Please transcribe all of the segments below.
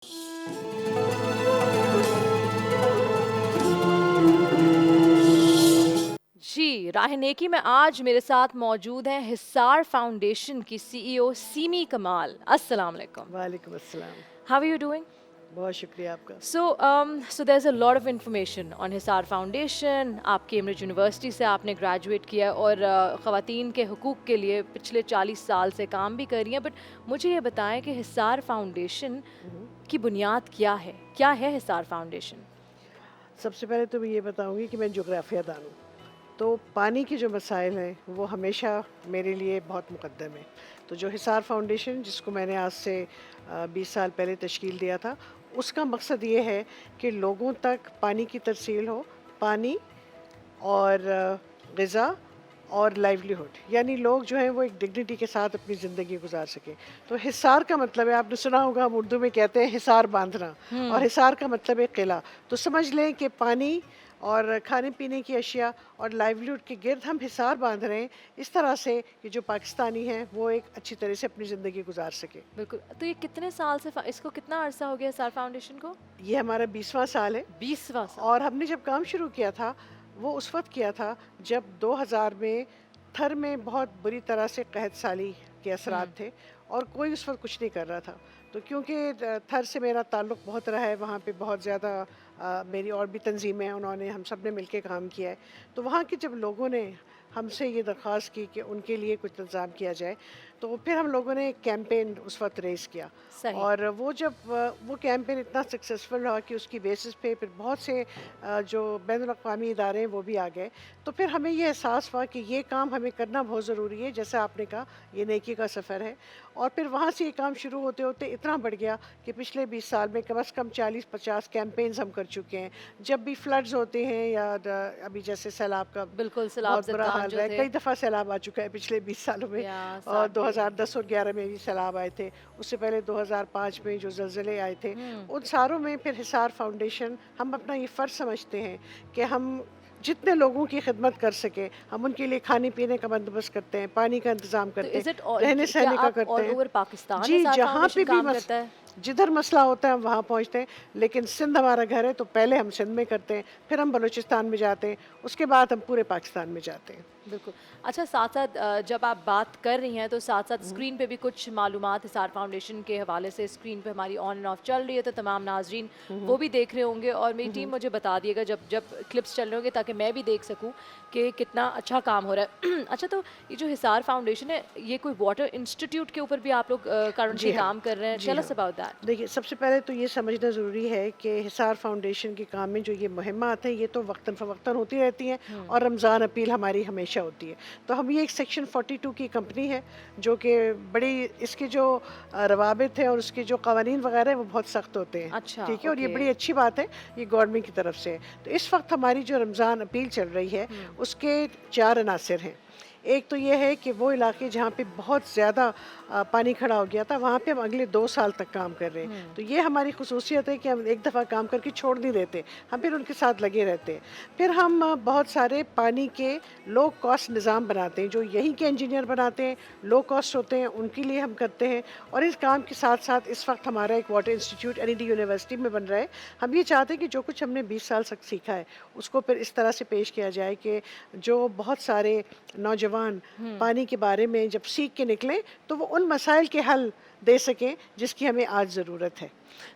جی راہ نیکی میں آج میرے ساتھ موجود ہیں حصار فاؤنڈیشن کی سی ای او سیمی کمال. السلام علیکم. وعلیکم السلام. How are you doing? بہت شکریہ آپ کا. So there's a lot of information on Hisar foundation. آپ کیمبرج یونیورسٹی سے آپ نے گریجویٹ کیا اور خواتین کے حقوق کے لیے پچھلے 40 سال سے کام بھی کر رہی ہیں. بٹ مجھے یہ بتائیں کہ حصار فاؤنڈیشن کی بنیاد کیا ہے حصار فاؤنڈیشن؟ سب سے پہلے تو میں یہ بتاؤں گی کہ میں جغرافیہ دان ہوں، تو پانی کے جو مسائل ہیں وہ ہمیشہ میرے لیے بہت مقدم ہے. تو جو حصار فاؤنڈیشن جس کو میں نے آج سے 20 سال پہلے تشکیل دیا تھا، اس کا مقصد یہ ہے کہ لوگوں تک پانی کی ترسیل ہو، پانی اور غذا اور لائیولیہڈ، یعنی لوگ جو ہیں وہ ایک ڈگنیٹی کے ساتھ اپنی زندگی گزار سکیں. تو حصار کا مطلب ہے، آپ نے سنا ہوگا ہم اردو میں کہتے ہیں حصار باندھنا، اور حصار کا مطلب ہے قلعہ. تو سمجھ لیں کہ پانی اور کھانے پینے کی اشیاء اور لائیولیہڈ کے گرد ہم حصار باندھ رہے ہیں، اس طرح سے کہ جو پاکستانی ہیں وہ ایک اچھی طرح سے اپنی زندگی گزار سکے. بالکل. تو یہ کتنے سال سے اس کو کتنا عرصہ ہو گیا حصار فاؤنڈیشن کو؟ یہ ہمارا 20واں سال ہے. 20واں سال. اور ہم نے جب کام شروع کیا تھا وہ اس وقت کیا تھا جب 2000 میں تھر میں بہت بری طرح سے قحط سالی کے اثرات تھے اور کوئی اس وقت کچھ نہیں کر رہا تھا. تو کیونکہ تھر سے میرا تعلق بہت رہا ہے، وہاں پہ بہت زیادہ میری اور بھی تنظیمیں ہیں، انہوں نے ہم سب نے مل کے کام کیا ہے. تو وہاں کے جب لوگوں نے ہم سے یہ درخواست کی کہ ان کے لیے کچھ انتظام کیا جائے، تو پھر ہم لوگوں نے ایک کیمپین اس وقت ریز کیا. اور وہ جب وہ کیمپین اتنا سکسیزفل رہا کہ اس کی بیسس پہ پھر بہت سے جو بین الاقوامی ادارے ہیں وہ بھی آ گئے. تو پھر ہمیں یہ احساس ہوا کہ یہ کام ہمیں کرنا بہت ضروری ہے. جیسا آپ نے کہا یہ نیکی کا سفر ہے، اور پھر وہاں سے یہ کام شروع ہوتے ہوتے اتنا بڑھ گیا کہ پچھلے 20 سال میں کم از کم 40-50 کیمپینز ہم کر چکے ہیں. جب بھی فلڈز ہوتے ہیں یا ابھی جیسے سیلاب کا بالکل بہت برا حال ہے، کئی دفعہ سیلاب آ چکا ہے پچھلے 20 سالوں میں، اور 2010 اور 11 میں بھی سیلاب آئے تھے، اس سے پہلے 2005 میں جو زلزلے آئے تھے، ان ساروں میں پھر حصار فاؤنڈیشن ہم اپنا یہ فرض سمجھتے ہیں کہ ہم جتنے لوگوں کی خدمت کر سکیں ہم ان کے لیے کھانے پینے کا بندوبست کرتے ہیں، پانی کا انتظام کرتے ہیں، رہنے سہنے کا کرتے ہیں. جی جہاں پہ بھی جدھر مسئلہ ہوتا ہے ہم وہاں پہنچتے ہیں. لیکن سندھ ہمارا گھر ہے تو پہلے ہم سندھ میں کرتے ہیں، پھر ہم بلوچستان میں جاتے ہیں، اس کے بعد ہم پورے پاکستان میں جاتے ہیں. بالکل. اچھا، ساتھ ساتھ جب آپ بات کر رہی ہیں تو ساتھ ساتھ اسکرین پہ بھی کچھ معلومات حصار فاؤنڈیشن کے حوالے سے اسکرین پہ ہماری آن اینڈ آف چل رہی ہے، تو تمام ناظرین وہ بھی دیکھ رہے ہوں گے، اور میری ٹیم مجھے بتا دیے گا جب کلپس چل رہے ہوں گے تاکہ میں بھی دیکھ سکوں کہ کتنا اچھا کام ہو رہا ہے. اچھا، تو یہ جو حصار فاؤنڈیشن ہے یہ کوئی واٹر انسٹیٹیوٹ کے اوپر بھی آپ لوگ کرنٹلی کام کر رہے ہیں؟ Tell us about that. دیکھیے، سب سے پہلے تو یہ سمجھنا ضروری ہے کہ حصار فاؤنڈیشن کے کام میں جو یہ مہمات ہیں یہ تو وقتاً فوقتاً ہوتی رہتی ہیں، اور رمضان اپیل ہماری ہمیشہ ہوتی ہے. تو ہم یہ ایک سیکشن 42 کی کمپنی ہے جو کہ بڑی اس کے جو روابط ہیں اور اس کے جو قوانین وغیرہ ہیں وہ بہت سخت ہوتے ہیں. ٹھیک ہے، اور یہ بڑی اچھی بات ہے، یہ گورنمنٹ کی طرف سے. تو اس وقت ہماری جو رمضان اپیل چل رہی ہے اس کے 4 عناصر ہیں. ایک تو یہ ہے کہ وہ علاقے جہاں پہ بہت زیادہ پانی کھڑا ہو گیا تھا وہاں پہ ہم اگلے 2 سال تک کام کر رہے ہیں. تو یہ ہماری خصوصیت ہے کہ ہم ایک دفعہ کام کر کے چھوڑ نہیں دیتے، ہم پھر ان کے ساتھ لگے رہتے ہیں. پھر ہم بہت سارے پانی کے لو کاسٹ نظام بناتے ہیں، جو یہیں کے انجینئر بناتے ہیں، لو کاسٹ ہوتے ہیں، ان کے لیے ہم کرتے ہیں. اور اس کام کے ساتھ ساتھ اس وقت ہمارا ایک واٹر انسٹیٹیوٹ NED یونیورسٹی میں بن رہا ہے. ہم یہ چاہتے ہیں کہ جو کچھ ہم نے 20 سال تک سیکھا ہے اس کو پھر اس طرح سے پیش کیا جائے کہ جو بہت سارے نوجوان پانی کے بارے میں جب سیکھ کے نکلیں تو وہ ان مسائل کے حل دے سکیں جس کی ہمیں آج ضرورت ہے.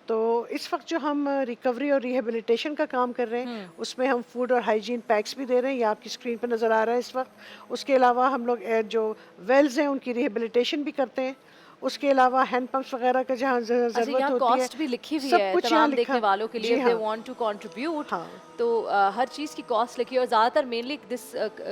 تو اس وقت جو ہم ریکوری اور ریہیبلیٹیشن کا کام کر رہے ہیں اس میں ہم فوڈ اور ہائیجین پیکس بھی دے رہے ہیں، یہ آپ کی اسکرین پہ نظر آ رہا ہے اس وقت. اس کے علاوہ ہم لوگ جو ویلز ہیں ان کی ریہیبلیٹیشن بھی کرتے ہیں. اس کے علاوہ ہینڈ پمپس وغیرہ کا جہاں ضرورت ہوتی ہے، کاسٹ بھی لکھی ہوئی ہے تمام دیکھنے والوں کے لیے، they want to contribute. تو ہر چیز کی کاسٹ لکھی ہے، اور زیادہ تر مینلی دس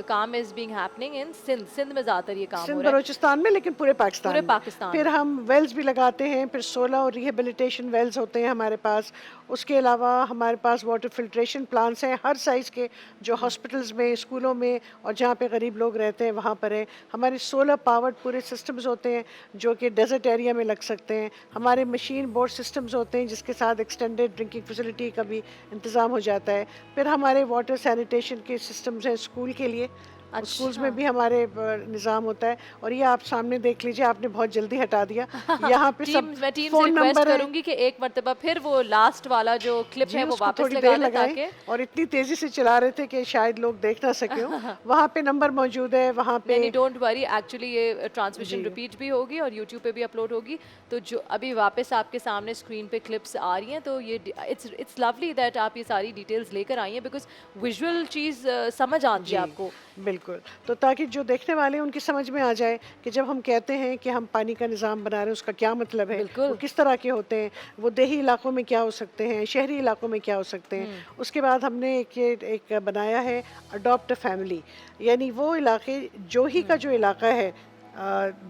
کام is being happening in Sindh میں زیادہ تر یہ کام ہو رہا ہے، بلوچستان میں، لیکن پورے پاکستان پاکستان. پھر ہم ویلز بھی لگاتے ہیں، پھر 16 اور ریہیبلیٹیشن ویلز ہوتے ہیں ہمارے پاس. اس کے علاوہ ہمارے پاس واٹر فلٹریشن پلانٹس ہیں ہر سائز کے، جو ہاسپٹلز میں، اسکولوں میں اور جہاں پہ غریب لوگ رہتے ہیں وہاں پر ہیں. ہمارے سولر پاورڈ پورے سسٹمز ہوتے ہیں جو کہ ڈیزرٹ ایریا میں لگ سکتے ہیں. ہمارے مشین بورڈ سسٹمز ہوتے ہیں جس کے ساتھ ایکسٹینڈیڈ ڈرنکنگ فیسلٹی کا بھی انتظام ہو جاتا ہے. پھر ہمارے واٹر سینیٹیشن کے سسٹمز ہیں اسکول کے لیے، स्कूल्स में भी हमारे निज़ाम होता है। और ये आप सामने देख लीजिए, आपने बहुत जल्दी हटा दिया। यहाँ पे सब मैं टीम से फ़ोन रिक्वेस्ट नंबर है। करूंगी कि एक मरतबा फिर वो लास्ट वाला जो क्लिप जी, है वो उसको वापस थोड़ी लगा देर दें लगाएं, ताकि और इतनी तेज़ी से चला रहे थे कि शायद लोग देख ना सके हों। वहाँ पे नंबर मौजूद है, वहाँ पे नहीं डोंट वरी, एक्चुअली ये ट्रांसमिशन जी। रिपीट भी होगी और यूट्यूब पे भी अपलोड होगी। तो जो अभी वापस आपके सामने स्क्रीन पे क्लिप्स आ रही हैं, तो ये इट्स लवली दैट आप ये सारी डिटेल्स लेकर आई हैं, बिकॉज विजुअल चीज़ समझ आती जी, है आपको। बिल्कुल। तो ताकि जो देखने वाले हैं उनकी समझ में आ जाए कि जब हम कहते हैं कि हम पानी का निज़ाम बना रहे हैं, उसका क्या मतलब है, वो बिल्कुल। किस तरह के होते हैं, वो देही इलाकों में क्या हो सकते हैं, शहरी इलाकों में क्या हो सकते हैं। उसके बाद हमने एक बनाया है अडॉप्ट अ फैमिली, यानी वो इलाके, जोही का जो इलाका है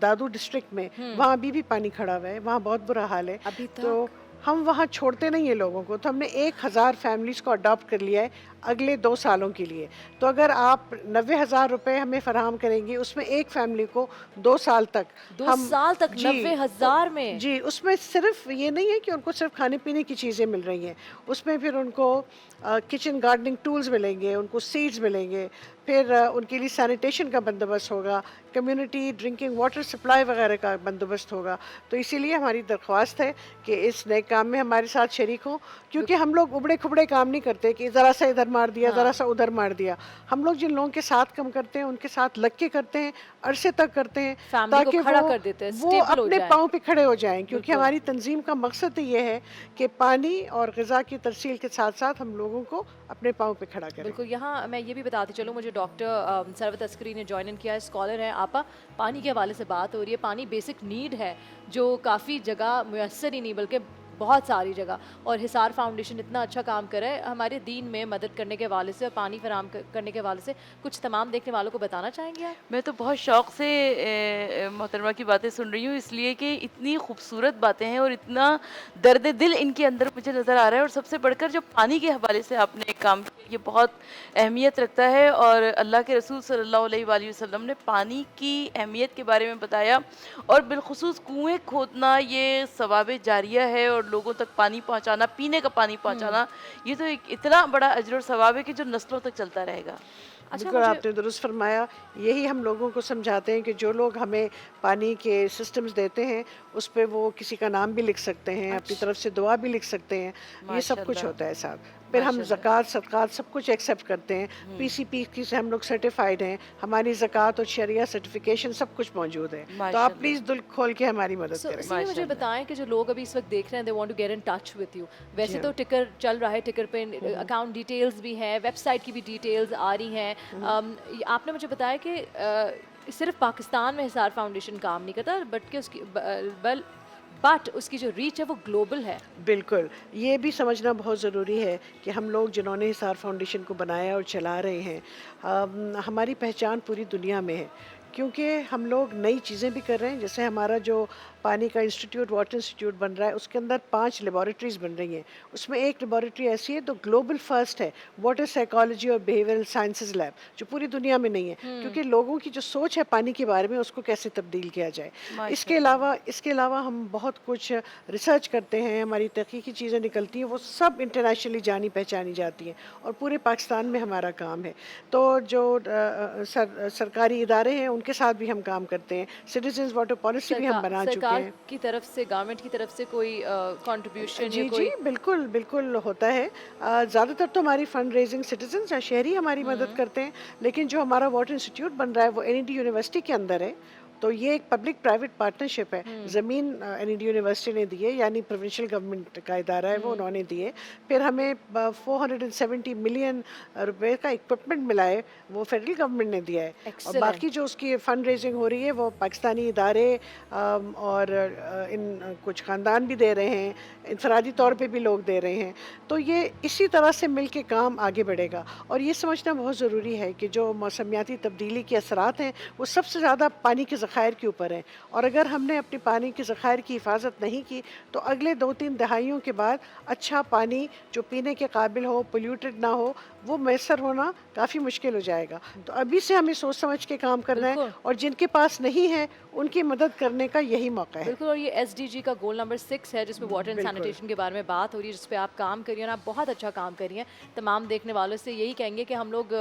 दादू डिस्ट्रिक्ट में, वहाँ अभी भी पानी खड़ा हुआ है, वहाँ बहुत बुरा हाल है। अभी तो तक हम वहाँ छोड़ते नहीं हैं लोगों को, तो हमने 1000 फैमिलीज़ को अडॉप्ट कर लिया है अगले 2 सालों के लिए। तो अगर आप 90,000 रुपए हमें फराहम करेंगी, उसमें एक फैमिली को 2 साल तक 2 साल तक जी, 90,000 में। जी, उसमें सिर्फ ये नहीं है कि उनको सिर्फ खाने पीने की चीज़ें मिल रही हैं, उसमें फिर उनको किचन गार्डनिंग टूल्स मिलेंगे, उनको सीड्स मिलेंगे, फिर उनके लिए सैनिटेशन का बंदोबस्त होगा, कम्युनिटी ड्रिंकिंग वाटर सप्लाई वगैरह का बंदोबस्त होगा। तो इसीलिए हमारी दरख्वास्त है कि इस नए काम में हमारे साथ शरीक हों, क्योंकि हम लोग उबड़े खुबड़े काम नहीं करते कि ज़रा सा इधर मार दिया, ज़रा सा उधर मार दिया। हम लोग जिन लोगों के साथ काम करते हैं, उनके साथ लग के करते हैं, अरसे तक करते हैं, फैमिली को ताकि खड़ा कर देते हैं, वो स्टेबल हो अपने जाए। पाँव पे खड़े हो जाएं। क्योंकि बिल्कुल। हमारी तंजीम का मकसद ही ये है कि पानी और ग़िज़ा की तरसील के साथ साथ हम लोगों को अपने पाँव पे खड़ा करें। बिल्कुल, यहाँ मैं ये भी बताती चलूँ, मुझे डॉक्टर सरवत अस्करी ने जॉइन इन किया है, स्कॉलर हैं। आपा, पानी के हवाले से बात हो रही है, पानी बेसिक नीड है जो काफ़ी जगह मुयस्सर ही नहीं बल्कि बहुत सारी जगह, और हिसार फाउंडेशन इतना अच्छा काम कर रहा है हमारे दीन में मदद करने के हवाले से और पानी फराहम करने के हवाले से। कुछ तमाम देखने वालों को बताना चाहेंगे आप? मैं तो बहुत शौक़ से मोहतरमा की बातें सुन रही हूँ, इसलिए कि इतनी खूबसूरत बातें हैं और इतना दर्द दिल इनके अंदर मुझे नज़र आ रहा है। और सबसे बढ़कर जो पानी के हवाले से आपने एक काम किया, ये बहुत अहमियत रखता है। और अल्लाह के रसूल सल्लल्लाहु अलैहि वसल्लम ने पानी की अहमियत के बारे में बताया, और बिलखुसूस कुएँ खोदना ये सवाब जारिया है, और लोगों तक पानी पहुँचाना, पीने का पानी पहुँचाना, ये तो एक इतना बड़ा अजर और सवाब है कि जो नस्लों तक चलता रहेगा। अच्छा, बिल्कुल, मुझे आपने दुरुस्त फरमाया। यही हम लोगों को समझाते हैं कि जो लोग हमें पानी के सिस्टम्स देते हैं, उस पे वो किसी का नाम भी लिख सकते हैं, अपनी तरफ से दुआ भी लिख सकते हैं। ये सब कुछ माशाल्लाह, होता है साहब। फिर हम माशाल्लाह। ज़कात, सदक़ात सब कुछ एक्सेप्ट करते हैं। पीसीपी की से हम लोग सर्टिफाइड हैं। हमारी ज़कात और शरिया सर्टिफिकेशन सब कुछ मौजूद है। तो आप माशाल्लाह। प्लीज़ दिल खोल के हमारी मदद सो करें। मुझे माशाल्लाह। बताएं कि जो लोग अभी इस वक्त देख रहे हैं, they want to get in touch with you. वैसे जी तो हाँ। टिकर चल रहा है, टिकर पे अकाउंट डिटेल्स भी हैं, वेबसाइट की भी डिटेल्स आ रही हैं। आपने मुझे बताया कि सिर्फ पाकिस्तान में हिसार फाउंडेशन काम नहीं करता, बट उसकी जो रीच है वो ग्लोबल है। बिल्कुल, ये भी समझना बहुत ज़रूरी है कि हम लोग जिन्होंने हिसार फाउंडेशन को बनाया और चला रहे हैं, हमारी पहचान पूरी दुनिया में है, क्योंकि हम लोग नई चीज़ें भी कर रहे हैं। जैसे हमारा जो पानी का इंस्टीट्यूट, वाटर इंस्टीट्यूट बन रहा है, उसके अंदर 5 लेबॉरेटरीज़ बन रही हैं। उसमें एक लेबॉरेटरी ऐसी है तो ग्लोबल फर्स्ट है, वाटर साइकोलॉजी और बिहेवियरल साइंसेज लैब, जो पूरी दुनिया में नहीं है। क्योंकि लोगों की जो सोच है पानी के बारे में, उसको कैसे तब्दील किया जाए। इसके अलावा हम बहुत कुछ रिसर्च करते हैं, हमारी तहकीकी चीज़ें निकलती हैं, वो सब इंटरनेशनली जानी पहचानी जाती हैं, और पूरे पाकिस्तान में हमारा काम है। तो जो सरकारी इदारे हैं, उनके साथ भी हम काम करते हैं। सिटीजन्स वाटर पॉलिसी भी हम बना चुके सरकार हैं। की तरफ से, गवर्नमेंट की तरफ से कोई कंट्रीब्यूशन जी या जी, कोई? बिल्कुल बिल्कुल होता है। ज़्यादातर तो हमारी फंड रेजिंग सिटीजन्स या शहरी हमारी मदद करते हैं, लेकिन जो हमारा वाटर इंस्टीट्यूट बन रहा है वो एनईडी यूनिवर्सिटी के अंदर है। तो ये एक पब्लिक प्राइवेट पार्टनरशिप है। ज़मीन एनईडी यूनिवर्सिटी ने दी है, यानी प्रोविंशियल गवर्नमेंट का इदारा है, वो उन्होंने दी है। फिर हमें 470 मिलियन रुपए का इक्विपमेंट मिला है, वो फेडरल गवर्नमेंट ने दिया है। और Excellent. बाकी जो उसकी फंड रेजिंग हो रही है वो पाकिस्तानी इदारे और इन कुछ ख़ानदान भी दे रहे हैं, इंफरादी तौर पे भी लोग दे रहे हैं। तो ये इसी तरह से मिल के काम आगे बढ़ेगा। और ये समझना बहुत ज़रूरी है कि जो मौसमियाती तब्दीली के असरात हैं, वो सबसे ज़्यादा पानी के ज़खायर के ऊपर हैं। और अगर हमने अपने पानी के ज़खायर की हिफाजत नहीं की, तो अगले 2-3 दहाइयों के बाद अच्छा पानी जो पीने के काबिल हो, पोल्यूटेड ना हो, وہ میسر ہونا काफ़ी मुश्किल हो जाएगा। तो अभी से हमें सोच समझ के काम करना है बिल्कुल। और जिनके पास नहीं है उनकी मदद करने का यही मौका है। बिल्कुल, और ये एसडीजी का गोल नंबर 6 है जिसमें वाटर एंड बिल्कुल। सैनिटेशन के बारे में बात हो रही है, जिस पे आप काम कर रही हैं और आप बहुत अच्छा काम कर रही हैं। तमाम देखने वालों से यही कहेंगे कि हम लोग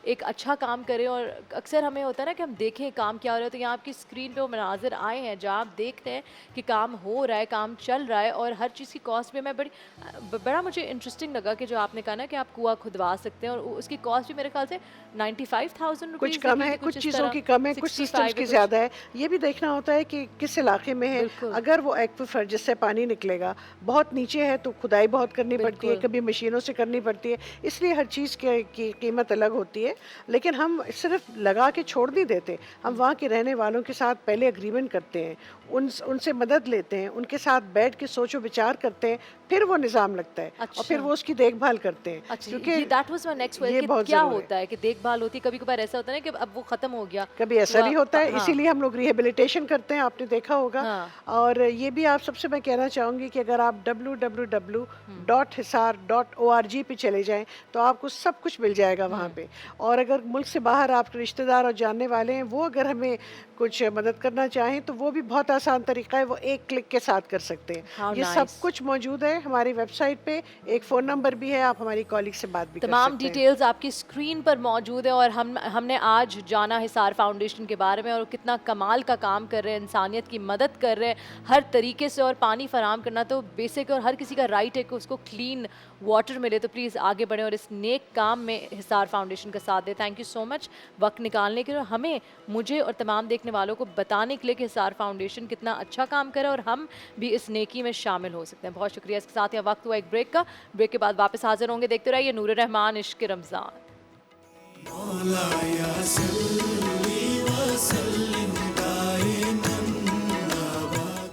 एक अच्छा काम करें, और अक्सर हमें होता है ना कि हम देखें काम क्या हो रहा है, तो यहाँ आपकी स्क्रीन पे वो मनाजिर आए हैं जहाँ आप देखते हैं कि काम हो रहा है, काम चल रहा है, और हर चीज़ की कॉस्ट भी मैं बड़ा मुझे इंटरेस्टिंग लगा कि जो आपने कहा ना कि आप कुआं खुदवा सकते हैं, और उसकी कॉस्ट भी मेरे ख्याल से 95,000 कुछ रुपीज़ कम है, कुछ चीज़ों की कम है, कुछ सिस्टम्स की ज़्यादा है। ये भी देखना होता है कि किस इलाके में है। बिल्कुल। अगर वो एक्विफर जिससे पानी निकलेगा बहुत नीचे है तो खुदाई बहुत करनी पड़ती है, बिल्कुल। कभी मशीनों से करनी पड़ती है, इसलिए हर चीज़ की कीमत अलग होती है। लेकिन हम सिर्फ लगा के छोड़ नहीं देते, हम वहाँ के रहने वालों के साथ पहले एग्रीमेंट करते हैं, उनसे मदद लेते हैं, उनके साथ बैठ के सोचो विचार करते हैं, फिर वो निज़ाम लगता है और फिर वो उसकी देखभाल करते हैं। अच्छा, क्योंकि ये दैट वाज माय नेक्स्ट ये क्वेश्चन, बहुत क्या ज़रूरी है। होता है कि देखभाल होती है, कभी कभार ऐसा होता है ना कि अब वो खत्म हो गया, कभी ऐसा भी होता है, हाँ। इसीलिए हम लोग रिहेबिलिटेशन करते हैं, आपने देखा होगा। हाँ। और ये भी आप सबसे मैं कहना चाहूँगी कि अगर आप www.hisar.org पे चले जाएं तो आपको सब कुछ मिल जाएगा वहाँ पे। और अगर मुल्क से बाहर आपके रिश्तेदार और जानने वाले हैं, वो अगर हमें कुछ मदद करना चाहें तो वो भी बहुत आसान तरीका है, वो एक क्लिक के साथ कर सकते हैं। How ये nice. सब कुछ मौजूद है हमारी वेबसाइट पे, एक फ़ोन नंबर भी है, आप हमारी कॉलीग से बात भी कर तमाम सकते हैं। डिटेल्स आपकी स्क्रीन पर मौजूद है, और हमने आज जाना हिसार फाउंडेशन के बारे में और कितना कमाल का काम कर रहे हैं, इंसानियत की मदद कर रहे हैं हर तरीके से, और पानी फराहम करना तो बेसिक और हर किसी का राइट है कि उसको क्लीन वाटर मिले। तो प्लीज़ आगे बढ़ें और इस नेक काम में हिसार फाउंडेशन का साथ दें। थैंक यू सो मच वक्त निकालने के लिए, और हमें, मुझे और तमाम देखने वालों को बताने के लिए कि हिसार फाउंडेशन कितना अच्छा काम करे और हम भी इस नेकी में शामिल हो सकते हैं। बहुत शुक्रिया। इसके साथ यहाँ वक्त हुआ एक ब्रेक का, ब्रेक के बाद वापस हाजिर होंगे। देखते रहिए नूर रहमान इश्क रमज़ान।